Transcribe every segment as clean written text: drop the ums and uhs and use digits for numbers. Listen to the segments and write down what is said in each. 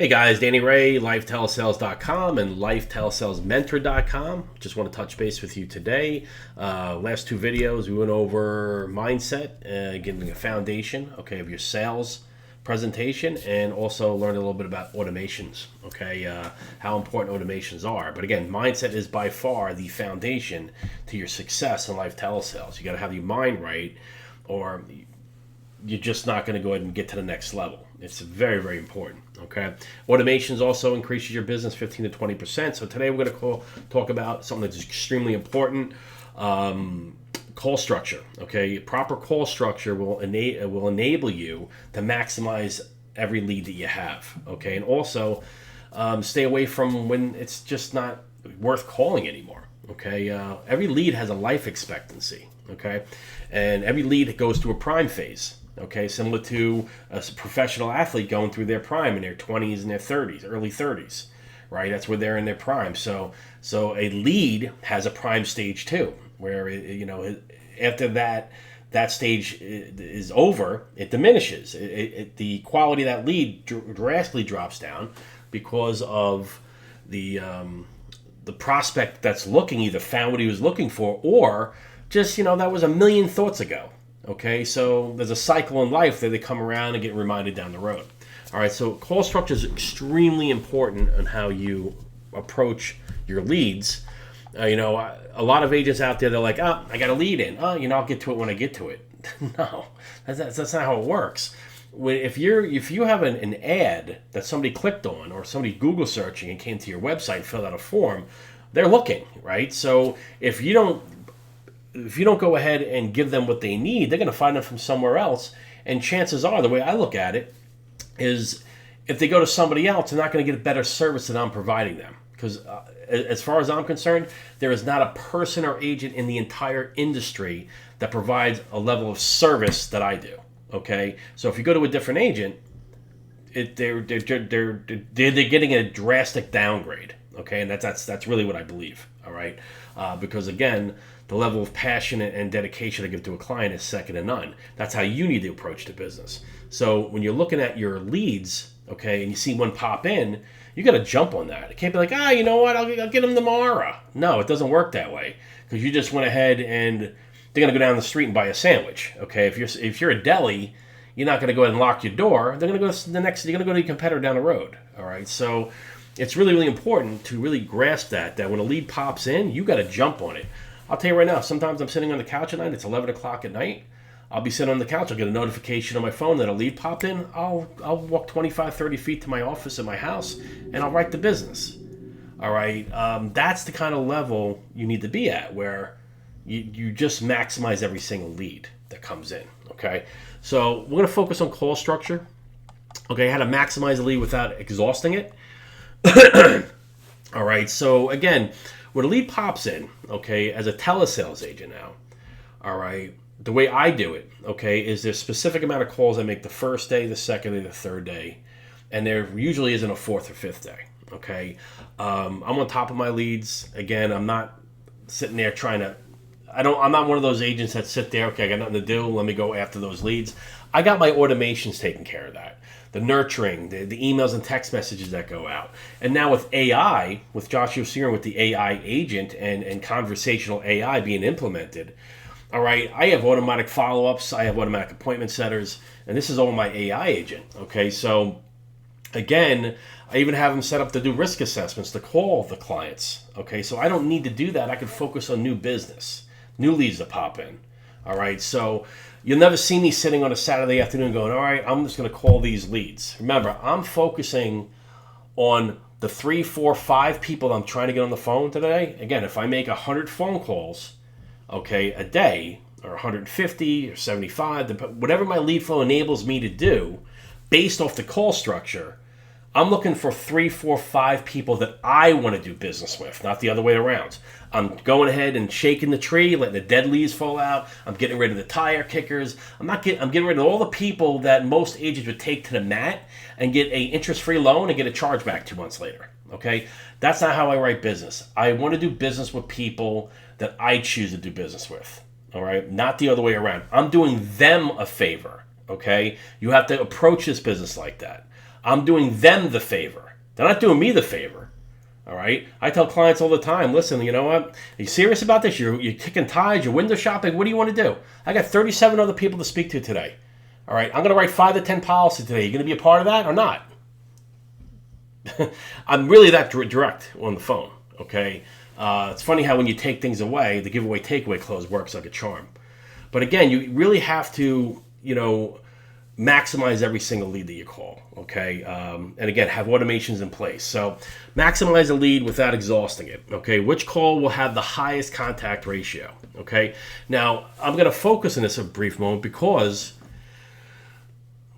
Hey guys, Danny Ray, LifeTelesales.com and LifeTelesalesMentor.com. Just want to touch base with you today. Last two videos, we went over mindset, getting a foundation, of your sales presentation, and also learned a little bit about automations, how important automations are. But again, mindset is by far the foundation to your success in life telesales. You got to have your mind right, or you're just not going to go ahead and get to the next level. It's very, very important. Automations also increases your business 15 to 20%. So today we're going to talk about something that's extremely important. Call structure. Proper call structure will enable you to maximize every lead that you have. And also stay away from when it's just not worth calling anymore. Every lead has a life expectancy. And every lead goes through a prime phase. Similar to a professional athlete going through their prime in their 20s and their 30s, early 30s, right? That's where they're in their prime. So a lead has a prime stage too, where after that stage is over, it diminishes. The quality of that lead drastically drops down because of the prospect that's looking either found what he was looking for, or just that was a million thoughts ago. So there's a cycle in life that they come around and get reminded down the road. All right, so call structure is extremely important on how you approach your leads. A lot of agents out there, they're like, I got a lead in. I'll get to it when I get to it. No, that's not how it works. If you have an ad that somebody clicked on, or somebody Google searching and came to your website, filled out a form, they're looking, right? So if you don't go ahead and give them what they need, they're going to find it from somewhere else. And chances are, the way I look at it, is if they go to somebody else, they're not going to get a better service than I'm providing them. Because as far as I'm concerned, there is not a person or agent in the entire industry that provides a level of service that I do. So if you go to a different agent, they're getting a drastic downgrade. And that's really what I believe. All right, because again, the level of passion and dedication I give to a client is second to none. That's how you need to approach the business. So when you're looking at your leads, and you see one pop in, you got to jump on that. It can't be like, you know what, I'll get them tomorrow. No, it doesn't work that way, because you just went ahead and they're going to go down the street and buy a sandwich. If you're a deli, you're not going to go ahead and lock your door. They're going to go to the next. You're going to go to your competitor down the road. All right, so it's really, really important to really grasp that when a lead pops in, you got to jump on it. I'll tell you right now, sometimes I'm sitting on the couch at night, it's 11 o'clock at night, I'll be sitting on the couch, I'll get a notification on my phone that a lead popped in, I'll walk 25, 30 feet to my office at my house, and I'll write the business. All right, that's the kind of level you need to be at, where you just maximize every single lead that comes in, So we're going to focus on call structure, how to maximize a lead without exhausting it. All right, so again, when a lead pops in, as a telesales agent now, all right, the way I do it, is there's a specific amount of calls I make the first day, the second day, the third day, and there usually isn't a fourth or fifth day, I'm on top of my leads. Again, I'm not sitting there I'm not one of those agents that sit there, I got nothing to do, let me go after those leads. I got my automations taking care of that. The nurturing, the emails and text messages that go out. And now with AI, with Joshua Searing, with the AI agent and conversational AI being implemented, all right, I have automatic follow-ups, I have automatic appointment setters, and this is all my AI agent, So again, I even have them set up to do risk assessments to call the clients, So I don't need to do that. I can focus on new business, new leads that pop in, all right? So you'll never see me sitting on a Saturday afternoon going, all right, I'm just going to call these leads. Remember, I'm focusing on the 3, 4, 5 people I'm trying to get on the phone today. Again, if I make 100 phone calls, a day, or 150 or 75, whatever my lead flow enables me to do, based off the call structure, I'm looking for 3, 4, 5 people that I want to do business with, not the other way around. I'm going ahead and shaking the tree, letting the dead leaves fall out. I'm getting rid of the tire kickers. I'm getting rid of all the people that most agents would take to the mat and get a interest-free loan and get a chargeback 2 months later. That's not how I write business. I want to do business with people that I choose to do business with. All right, not the other way around. I'm doing them a favor. You have to approach this business like that. I'm doing them the favor. They're not doing me the favor. All right. I tell clients all the time, listen, you know what? Are you serious about this? You're kicking ties, you're window shopping. What do you want to do? I got 37 other people to speak to today. All right. I'm going to write 5 to 10 policies today. You going to be a part of that or not? I'm really that direct on the phone. Okay. It's funny how when you take things away, the giveaway takeaway clause works like a charm. But again, you really have to, maximize every single lead that you call, okay? And again, have automations in place. So maximize a lead without exhausting it, okay? Which call will have the highest contact ratio, okay? Now, I'm going to focus on this a brief moment because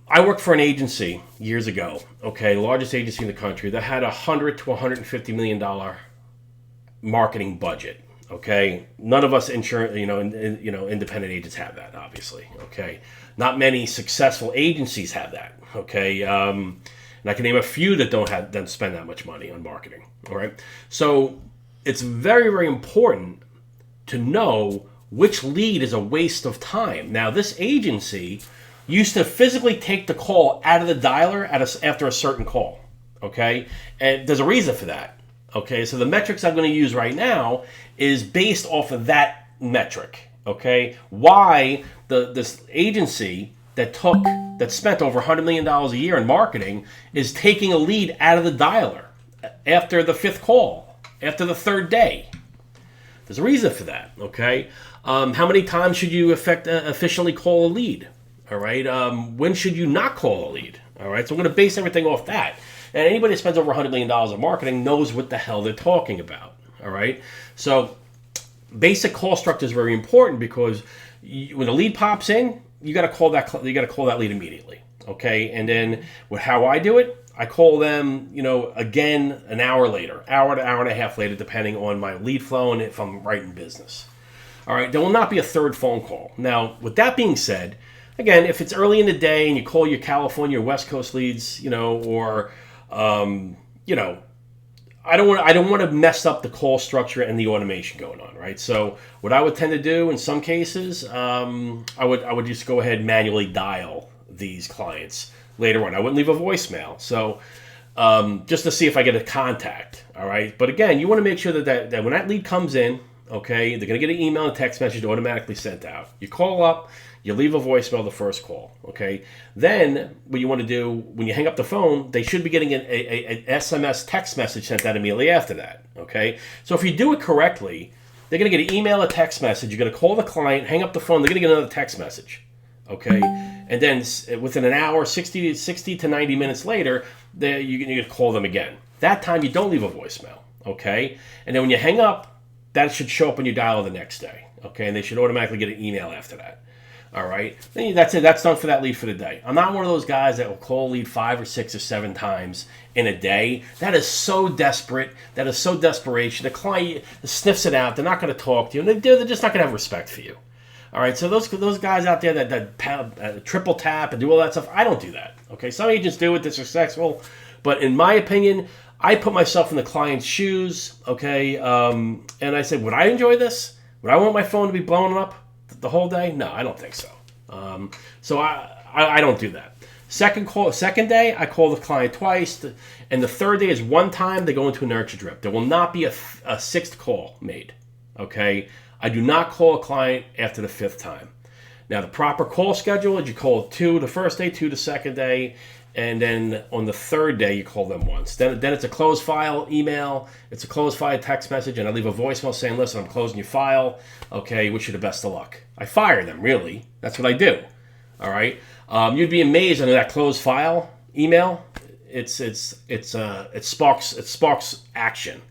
I worked for an agency years ago, okay, largest agency in the country that had $100 to $150 million marketing budget. Okay, none of us independent agents have that, obviously. Okay, not many successful agencies have that. Okay, and I can name a few that don't spend that much money on marketing. All right, so it's very, very important to know which lead is a waste of time. Now, this agency used to physically take the call out of the dialer after a certain call. Okay, and there's a reason for that. Okay, so the metrics I'm going to use right now is based off of that metric. Okay, why this agency that spent over $100 million a year in marketing is taking a lead out of the dialer after the 5th call, after the 3rd day. There's a reason for that. Okay, how many times should you efficiently call a lead? All right, when should you not call a lead? All right, so I'm going to base everything off that. And anybody that spends over $100 million in marketing knows what the hell they're talking about. All right. So basic call structure is very important because when a lead pops in, you got to call that. You got to call that lead immediately. Okay. And then how I do it, I call them, again an hour later, hour to hour and a half later, depending on my lead flow and if I'm writing business. All right. There will not be a 3rd phone call. Now, with that being said, again, if it's early in the day and you call your California West Coast leads, or I don't want to mess up the call structure and the automation going on, right? So what I would tend to do in some cases, I would just go ahead and manually dial these clients later on. I wouldn't leave a voicemail. So just to see if I get a contact, all right? But again, you want to make sure that when that lead comes in, okay, they're going to get an email and text message automatically sent out. You call up, you leave a voicemail the first call, okay? Then what you want to do, when you hang up the phone, they should be getting an SMS text message sent out immediately after that, okay? So if you do it correctly, they're going to get an email, a text message. You're going to call the client, hang up the phone, they're going to get another text message, okay? And then within an hour, 60 to 90 minutes later, you're going to call them again. That time, you don't leave a voicemail, okay? And then when you hang up, that should show up when you dial the next day, okay? And they should automatically get an email after that. All right, that's it. That's done for that lead for the day. I'm not one of those guys that will call a lead 5 or 6 or 7 times in a day. That is so desperate. That is so desperation. The client sniffs it out. They're not going to talk to you, and they're just not going to have respect for you. All right, so those guys out there that triple tap and do all that stuff, I don't do that. Okay, some agents do it. They're successful, but in my opinion, I put myself in the client's shoes. Okay, and I said, would I enjoy this? Would I want my phone to be blowing up the whole day? No, I don't think so. So I don't do that. Second day, I call the client twice, and the 3rd day is one time they go into a nurture drip. There will not be a 6th call made. Okay, I do not call a client after the 5th time. Now, the proper call schedule is you call 2 the first day, 2 the second day, and then on the 3rd day you call them once. Then it's a closed file email, it's a closed file text message, and I leave a voicemail saying, listen, I'm closing your file. Okay, wish you the best of luck. I fire them, really. That's what I do. All right. You'd be amazed under that closed file email. It sparks action.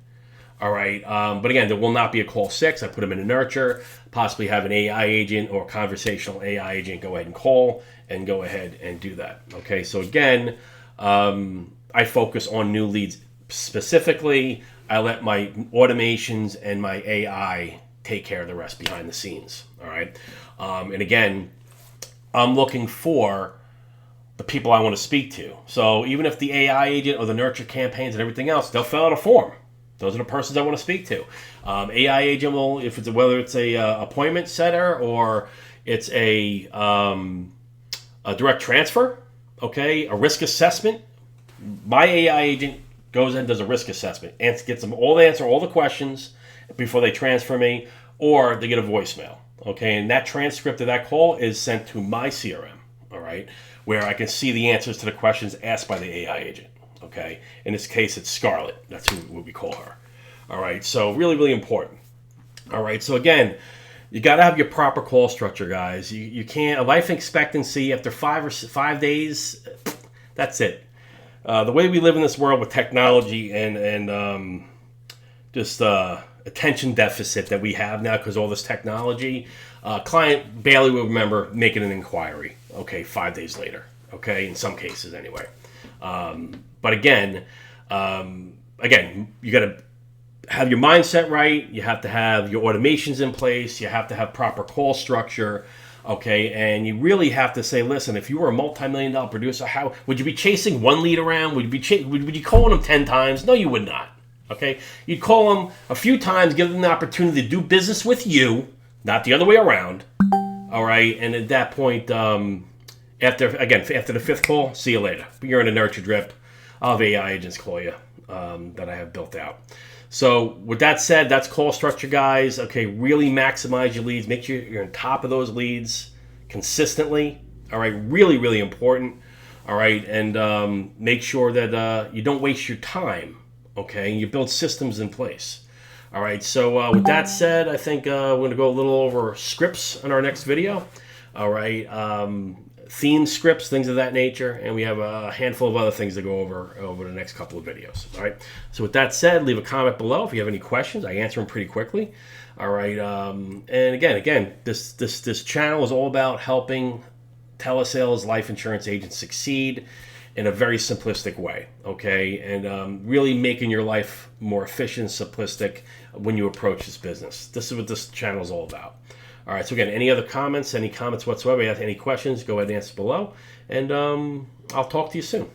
All right. But again, there will not be a call 6. I put them in a nurture, possibly have an AI agent or conversational AI agent go ahead and call and go ahead and do that. Okay. So again, I focus on new leads specifically. I let my automations and my AI take care of the rest behind the scenes. All right. And again, I'm looking for the people I want to speak to. So even if the AI agent or the nurture campaigns and everything else, they'll fill out a form. Those are the persons I want to speak to. AI agent will, whether it's a appointment setter or it's a direct transfer, okay, a risk assessment, My AI agent goes in and does a risk assessment and gets them all to answer all the questions before they transfer me, or they get a voicemail. Okay, and that transcript of that call is sent to my CRM. All right, where I can see the answers to the questions asked by the AI agent. Okay, in this case, it's Scarlett. That's what we call her. All right, so really, really important. All right, so again, you got to have your proper call structure, guys. You can't, a life expectancy after 5 days, that's it. The way we live in this world with technology and just attention deficit that we have now because all this technology, client barely will remember making an inquiry. Okay, 5 days later. Okay, in some cases anyway. But again, you got to have your mindset right. You have to have your automations in place. You have to have proper call structure. Okay, and you really have to say, listen, if you were a multi-million-dollar producer, how would you be chasing one lead around? Would you calling them 10 times? No, you would not. Okay, you'd call them a few times, give them the opportunity to do business with you, not the other way around. All right, and at that point, after the fifth call, see you later. You're in a nurture drip. I'll have AI agents call you that I have built out. So with that said, that's call structure, guys. Okay, really maximize your leads. Make sure you're on top of those leads consistently. All right, really, really important. All right, and make sure that you don't waste your time. Okay, and you build systems in place. All right, so with that said, I think we're going to go a little over scripts in our next video. All right, theme scripts, things of that nature, and we have a handful of other things to go over the next couple of videos. All right, so with that said, leave a comment below if you have any questions. I answer them pretty quickly. All right, and again, this channel is all about helping telesales life insurance agents succeed in a very simplistic way, okay, and really making your life more efficient, simplistic when you approach this business. This is what this channel is all about. All right, so again, any comments whatsoever, you have any questions, go ahead and answer below, and I'll talk to you soon.